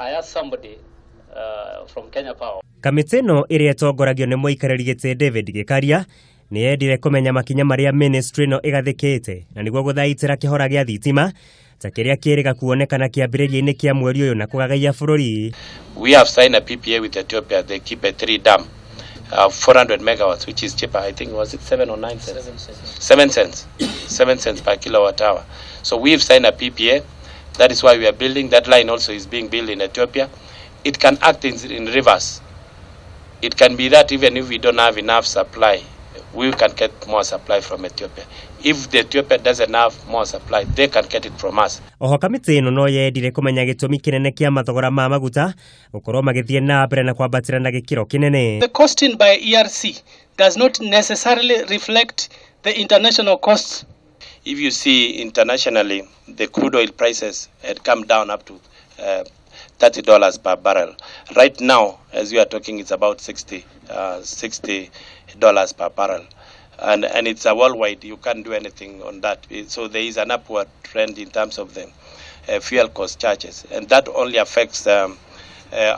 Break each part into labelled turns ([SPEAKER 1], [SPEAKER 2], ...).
[SPEAKER 1] I asked somebody from Kenya Power.
[SPEAKER 2] Kamĩtĩ ĩno ĩrĩa ĩtongoragio nĩ mũikarĩri gĩtĩ David Gĩkaria nĩ yendire kũmenya makinya marĩa ministry ĩno ĩgathĩkĩte na nĩguo gũthaitĩra kĩhora gĩa thitima ta kĩrĩa kĩrĩga kuonekana kĩambĩrĩria-inĩ kĩa mweri ũyũ na kũgagaia bũrũri.
[SPEAKER 3] We have signed a PPA with Ethiopia. They keep a 3 dam, 400 megawatts, which is cheaper. I think, was it 7 or 9 cents? 7 cents. 7 cents per kilowatt hour. So we've signed a PPA. That is why we are building. That line also is being built in Ethiopia. It can act in reverse. It can be that even if we don't have enough supply, we can get more supply from Ethiopia. If the Ethiopia doesn't have more supply, they can get it from us.
[SPEAKER 2] Oho kamĩtĩ ĩno no yendire kũmenya gĩtũmi kĩnene kĩa mathogora ma maguta gũkorwo magĩthiĩ na mbere na kwambatĩra na gĩkĩro kĩnene.
[SPEAKER 4] The costing by ERC does not necessarily reflect the international costs.
[SPEAKER 3] If you see internationally, the crude oil prices had come down up to $30 per barrel. Right now, as we are talking, it's about $60 per barrel. And it's a worldwide, you can't do anything on that. So there is an upward trend in terms of the fuel cost charges. And that only affects our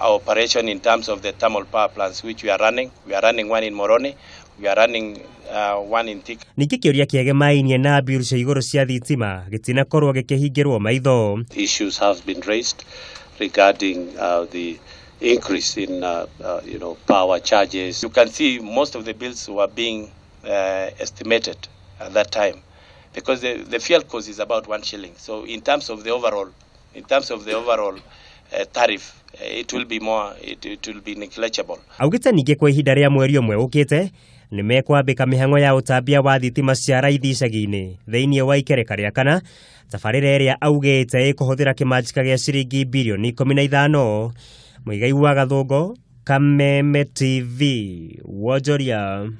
[SPEAKER 3] operation in terms of the thermal power plants, which we are running. We are running one in Moroni. We are running one in Thika.
[SPEAKER 2] Ningĩ kĩũria kĩagemainie na bill cia igũrũ cia thitima gĩtinakorwo gĩkĩhingĩrwo maitho.
[SPEAKER 5] Issues have been raised regarding the increase in power charges.
[SPEAKER 3] You can see most of the bills were being estimated at that time because the fuel cost is about 1 shilling. So in terms of the overall tariff, it will be more, it will be negligible.
[SPEAKER 2] Augĩte ningĩ kwa ihinda rĩa mweri ũmwe ũkĩte nĩ mekwambĩka mĩhang'o ya ũtambia wa thitima cia raithi icagi-inĩ thĩinĩ wa ikereka rĩa kana, tabarĩra ĩrĩa augĩte ĩkũhũthĩra kĩmanjĩka gĩa ciringi birioni 15. Mũigai wa Gathũngo, Kameme TV, Wonjoria.